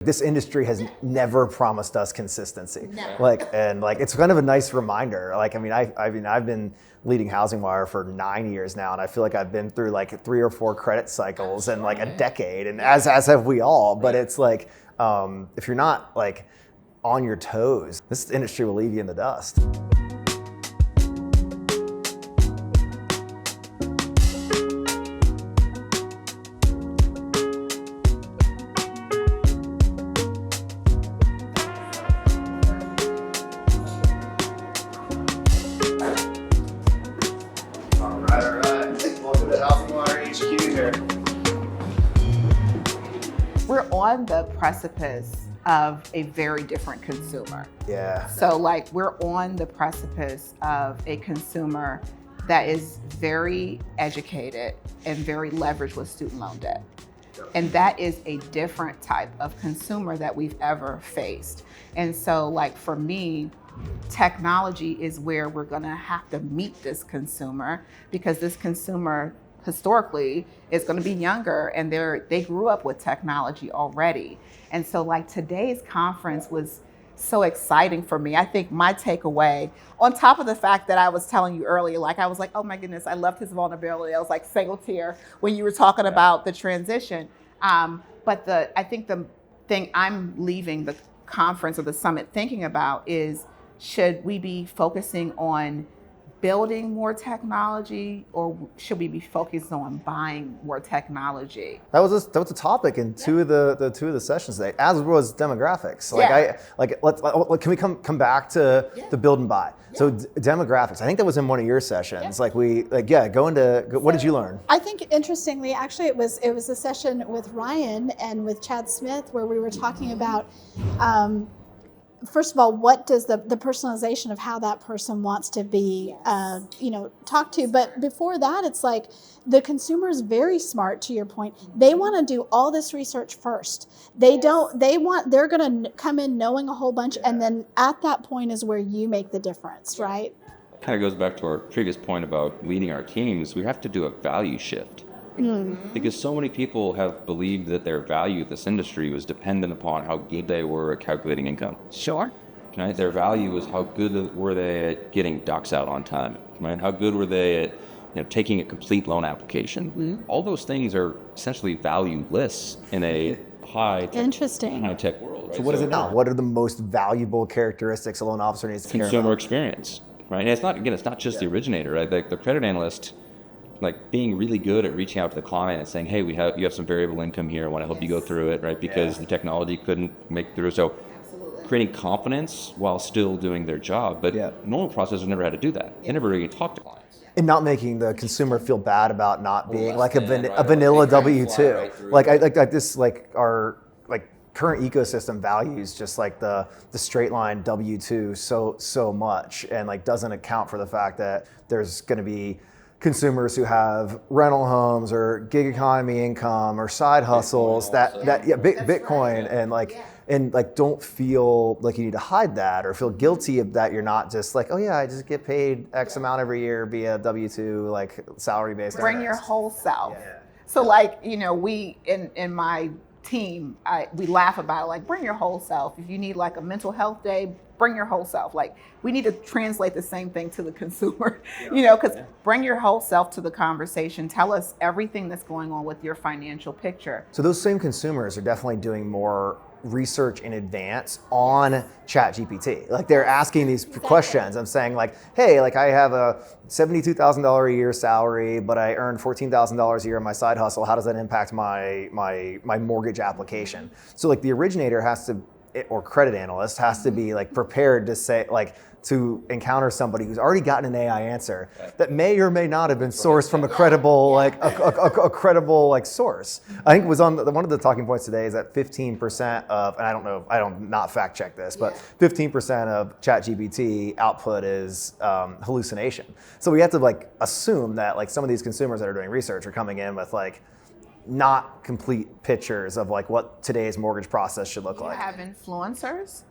This industry has never promised us consistency. Never. It's kind of a nice reminder. I've been leading HousingWire for 9 years now, and I feel like I've been through like 3 or 4 credit cycles in like a decade, and as have we all. But it's like, if you're not like on your toes, this industry will leave you in the dust. We're on the precipice of a very different consumer. Yeah. So we're on the precipice of a consumer that is very educated and very leveraged with student loan debt. And that is a different type of consumer that we've ever faced. And so for me, technology is where we're gonna have to meet this consumer, because this consumer historically is going to be younger, and they grew up with technology already. And so today's conference was so exciting for me. I think my takeaway, on top of the fact that I was telling you earlier, I was like, oh my goodness, I loved his vulnerability. I was like single tear when you were talking about the transition. But I think the thing I'm leaving the conference or the summit thinking about is, should we be focusing on building more technology, or should we be focused on buying more technology? That was a topic in two of the sessions today, as was demographics. Can we come back to the build and buy? Yeah. So demographics, I think that was in one of your sessions. What did you learn? I think interestingly, actually, it was a session with Ryan and with Chad Smith where we were talking about. First of all, what does the personalization of how that person wants to be, talked to? But before that, it's like the consumer is very smart. To your point, they want to do all this research first. They're going to come in knowing a whole bunch, and then at that point is where you make the difference, right? Kind of goes back to our previous point about leading our teams. We have to do a value shift. Because so many people have believed that their value at this industry was dependent upon how good they were at calculating income. Sure. Right? Their value was how good were they at getting docs out on time. Right? How good were they at taking a complete loan application. Mm-hmm. All those things are essentially valueless in a high-tech world. Right? So what is it now? What are the most valuable characteristics a loan officer needs to care about? Consumer experience. Right? And it's not just the originator. Right? The credit analyst, being really good at reaching out to the client and saying, hey, you have some variable income here, I want to help you go through it, right? Because the technology couldn't make it through. So creating confidence while still doing their job. But normal processors never had to do that. They never really talked to clients. And not making the consumer feel bad about not being a vanilla W-2. Our current ecosystem values just the straight line W-2 so much, and doesn't account for the fact that there's going to be consumers who have rental homes or gig economy income or side hustles Bitcoin, and don't feel like you need to hide that or feel guilty that you're not just I just get paid X amount every year via W-2 salary based. Bring your whole self. Yeah. So we in my team, we laugh about it, bring your whole self. If you need a mental health day, bring your whole self. We need to translate the same thing to the consumer, because bring your whole self to the conversation. Tell us everything that's going on with your financial picture. So those same consumers are definitely doing more research in advance on ChatGPT. They're asking these questions. I'm saying hey, I have a $72,000 a year salary, but I earn $14,000 a year in my side hustle. How does that impact my mortgage application? So the originator has to, or credit analyst has to be prepared to say to encounter somebody who's already gotten an AI answer that may or may not have been sourced from a credible a credible source. I think it was on one of the talking points today is that 15% of, and I don't not fact check this, but 15% of ChatGPT output is hallucination. So we have to assume that some of these consumers that are doing research are coming in with not complete pictures of like what today's mortgage process should look You like. have influencers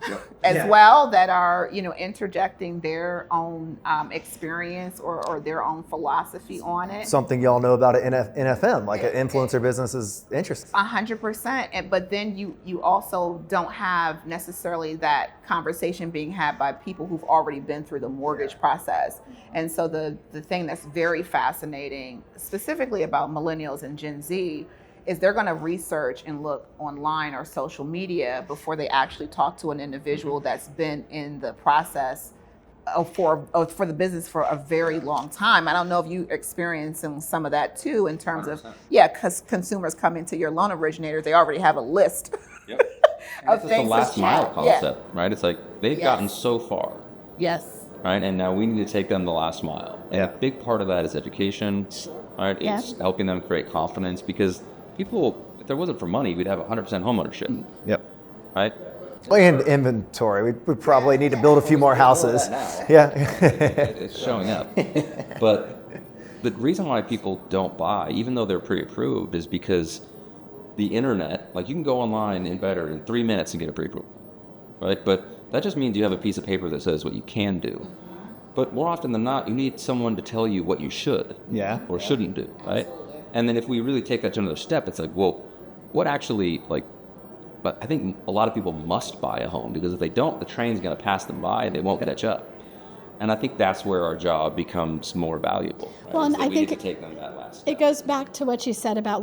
as well that are, interjecting their own experience or their own philosophy on it. Something y'all know about an NFM, like an influencer business is interesting. 100%. But then you also don't have necessarily that conversation being had by people who've already been through the mortgage process. And so the thing that's very fascinating, specifically about millennials and Gen Z, is they're going to research and look online or social media before they actually talk to an individual that's been in the process for the business for a very long time. I don't know if you experiencing some of that too, in terms of, because consumers come into your loan originators, they already have a list of It's things. the last to mile check. concept, right? It's like they've gotten so far, Yes. right? And now we need to take them the last mile. And a big part of that is education, right? It's helping them create confidence, because people, if there wasn't for money, we'd have 100% homeownership. Yep. Right? And inventory. We probably need to build a few more houses. Yeah. It's showing up. But the reason why people don't buy, even though they're pre-approved, is because the internet, like you can go online in better in 3 minutes and get a pre-approval, right? But that just means you have a piece of paper that says what you can do. But more often than not, you need someone to tell you what you should or shouldn't do, right? And then if we really take that to another step, it's like, well, what actually, but I think a lot of people must buy a home, because if they don't, the train's going to pass them by and they won't catch up. And I think that's where our job becomes more valuable. Right? Well, and I we think need to take them that last step. it goes back to what you said about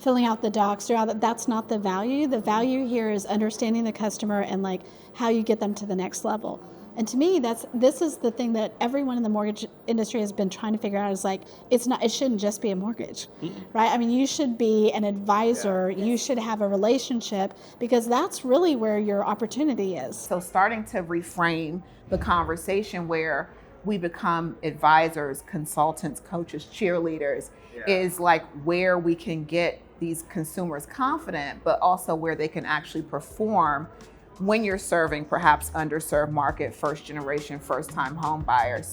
filling out the docs. That's not the value. The value here is understanding the customer and like how you get them to the next level. And to me, this is the thing that everyone in the mortgage industry has been trying to figure out, is like, it shouldn't just be a mortgage, right? I mean, you should be an advisor, you should have a relationship, because that's really where your opportunity is. So starting to reframe the conversation where we become advisors, consultants, coaches, cheerleaders, is like where we can get these consumers confident, but also where they can actually perform when you're serving perhaps underserved market, first generation, first time home buyers.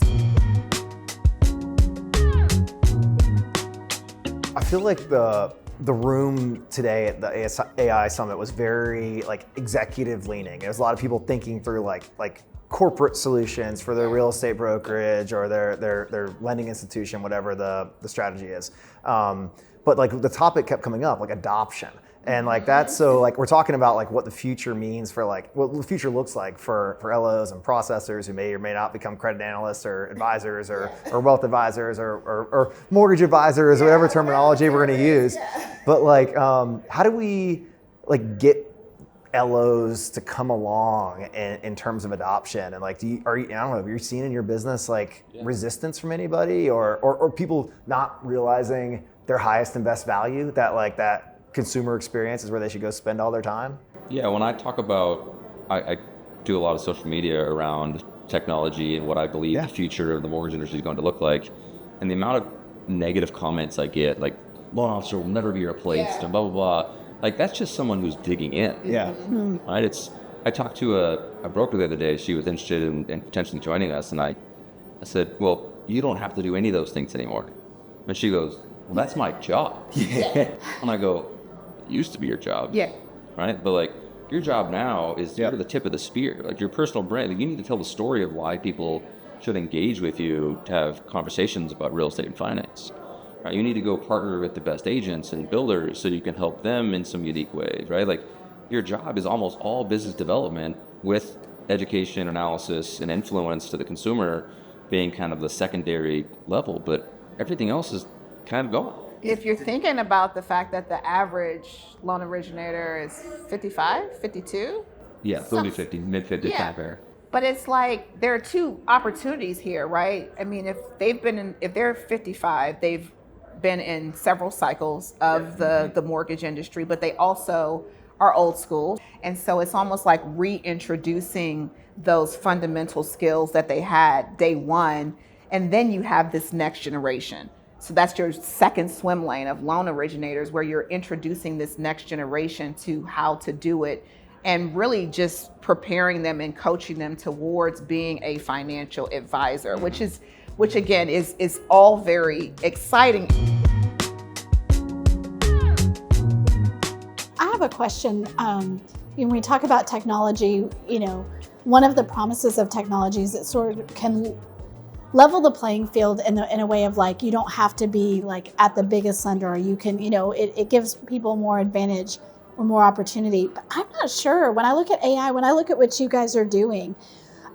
I feel like the room today at the AI Summit was very like executive leaning. There's a lot of people thinking through like corporate solutions for their real estate brokerage or their lending institution, whatever the strategy is. But like the topic kept coming up, like adoption. And like that's so like we're talking about like what the future means for like what the future looks like for LOs and processors who may or may not become credit analysts or advisors or wealth advisors or mortgage advisors or whatever terminology we're going to use. But like how do we like get LOs to come along in terms of adoption? And like I don't know, have you seen in your business like resistance from anybody or people not realizing their highest and best value, that like that consumer experience is where they should go spend all their time? Yeah, when I talk about, I do a lot of social media around technology and what I believe the future of the mortgage industry is going to look like. And the amount of negative comments I get, like, loan officer will never be replaced and blah, blah, blah. Like, that's just someone who's digging in. Yeah. Right? I talked to a broker the other day. She was interested in potentially joining us. And I said, well, you don't have to do any of those things anymore. And she goes, well, that's my job. And I go, used to be your job, right? But like your job now is you're the tip of the spear, like your personal brand. Like, you need to tell the story of why people should engage with you to have conversations about real estate and finance. Right? You need to go partner with the best agents and builders so you can help them in some unique ways, right? Like your job is almost all business development with education, analysis, and influence to the consumer being kind of the secondary level, but everything else is kind of gone. If you're thinking about the fact that the average loan originator is 55, 52. Yeah, 30, 50, mid-50 kind of area. But it's like there are two opportunities here, right? I mean, if they're 55, they've been in several cycles of the mortgage industry, but they also are old school. And so it's almost like reintroducing those fundamental skills that they had day one. And then you have this next generation. So that's your second swim lane of loan originators, where you're introducing this next generation to how to do it and really just preparing them and coaching them towards being a financial advisor, which again is all very exciting. question. When we talk about technology, one of the promises of technology is it sort of can level the playing field in a way of like, you don't have to be like at the biggest lender, or you can, it gives people more advantage or more opportunity. But I'm not sure. When I look at AI, when I look at what you guys are doing,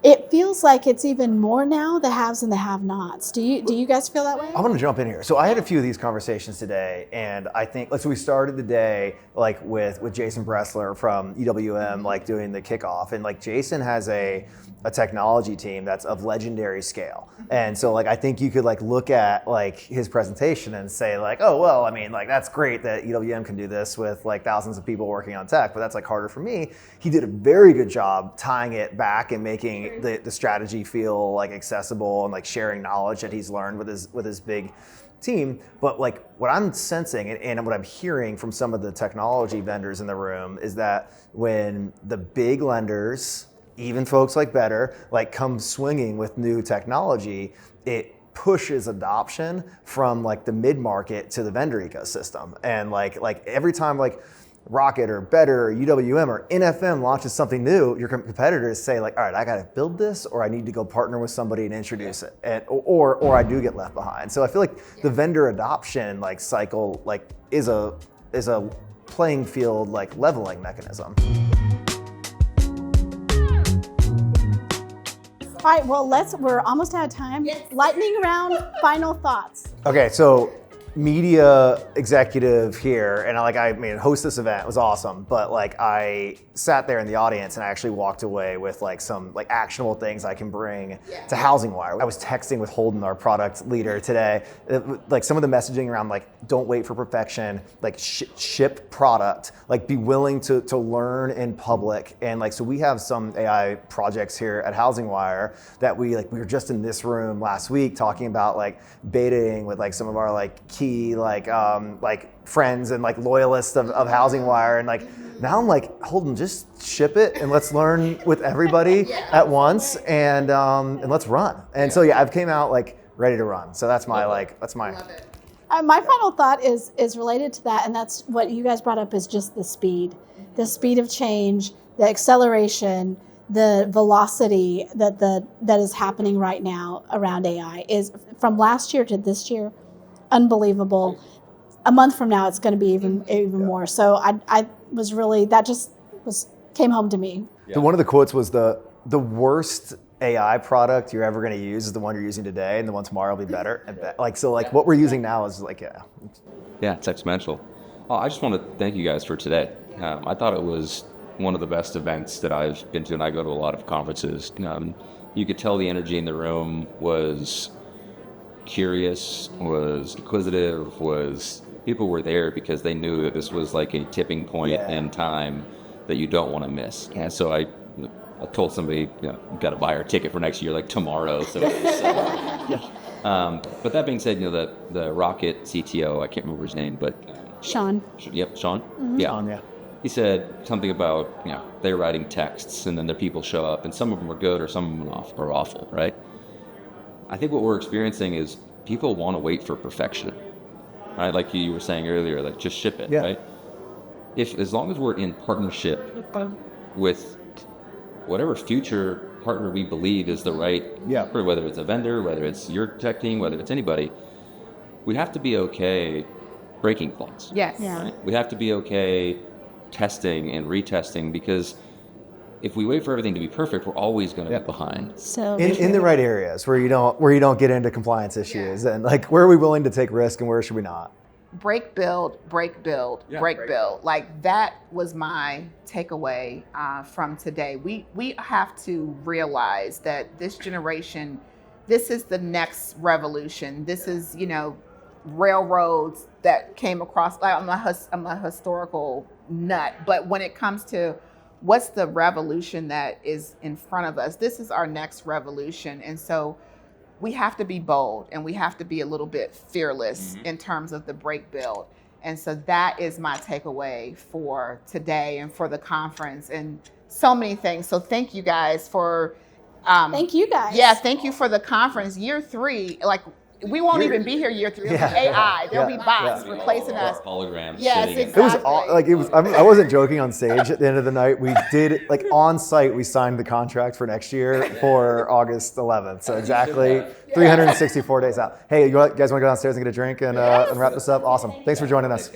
it feels like it's even more now the haves and the have-nots. Do you guys feel that way? I want to jump in here. So I had a few of these conversations today, and I think so we started the day like with Jason Bressler from EWM like doing the kickoff, and like Jason has a technology team that's of legendary scale. And so like I think you could like look at like his presentation and say like, oh well, I mean like that's great that EWM can do this with like thousands of people working on tech, but that's like harder for me. He did a very good job tying it back and making the strategy feel like accessible and like sharing knowledge that he's learned with his big team. But like what I'm sensing and what I'm hearing from some of the technology vendors in the room is that when the big lenders, even folks like Better, like come swinging with new technology, it pushes adoption from like the mid-market to the vendor ecosystem. And like every time like Rocket or Better or UWM or NFM launches something new, your competitors say like, all right, I got to build this, or I need to go partner with somebody and introduce it, and or I do get left behind. So I feel like the vendor adoption like cycle like is a playing field like leveling mechanism. All right, well, we're almost out of time. Yes. Lightning round, final thoughts. Okay, so media executive here, and I host this event, it was awesome, but like I sat there in the audience and I actually walked away with like some like actionable things I can bring to HousingWire. I was texting with Holden, our product leader today, like some of the messaging around like don't wait for perfection, like ship product, like be willing to learn in public. And like so we have some AI projects here at HousingWire that we were just in this room last week talking about like betaing with like some of our like key like friends and like loyalists of HousingWire, and like now I'm like, Holden, just ship it and let's learn with everybody at once, and let's run. And so I've came out like ready to run. So that's my Love it. My final thought is related to that, and that's what you guys brought up, is just the speed of change, the acceleration, the velocity that is happening right now around AI is from last year to this year. Unbelievable. A month from now, it's going to be even more. So I was really, that just came home to me. Yeah. One of the quotes was the worst AI product you're ever going to use is the one you're using today, and the one tomorrow will be better. And what we're using now is like it's exponential. Oh, I just want to thank you guys for today. I thought it was one of the best events that I've been to, and I go to a lot of conferences. You could tell the energy in the room was curious, was inquisitive, was people were there because they knew that this was like a tipping point in time that you don't want to miss. And so I told somebody, you got to buy our ticket for next year, like tomorrow. So, but that being said, the Rocket CTO, I can't remember his name, but Sean. Yep, Sean. Mm-hmm. Yeah. Sean, yeah. He said something about they're writing texts and then their people show up, and some of them are good or some of them are awful, right? I think what we're experiencing is people want to wait for perfection, right? Like you were saying earlier, like just ship it, right? As long as we're in partnership with whatever future partner we believe is the right, whether it's a vendor, whether it's your tech team, whether it's anybody, we have to be okay breaking things. Yes. Yeah. Right? We have to be okay testing and retesting, because if we wait for everything to be perfect, we're always going to be behind. So in the right areas where you don't get into compliance issues, and like where are we willing to take risk and where should we not? Break, build, break, build, break, build. Like that was my takeaway from today. We have to realize that this generation, this is the next revolution. This is, railroads that came across. I'm a historical nut, but when it comes to what's the revolution that is in front of us, this is our next revolution. And so we have to be bold and we have to be a little bit fearless in terms of the break build. And so that is my takeaway for today and for the conference and so many things. So thank you guys for thank you guys. Yeah, thank you for the conference. Year 3, like we won't even be here year 3. It'll be AI. There'll be bots replacing us. Holograms. Yes, sitting in- exactly. It was I wasn't joking on stage at the end of the night. We did, like, on site, we signed the contract for next year for August 11th. So exactly 364 days out. Hey, you guys want to go downstairs and get a drink and wrap this up? Awesome. Thanks for joining us.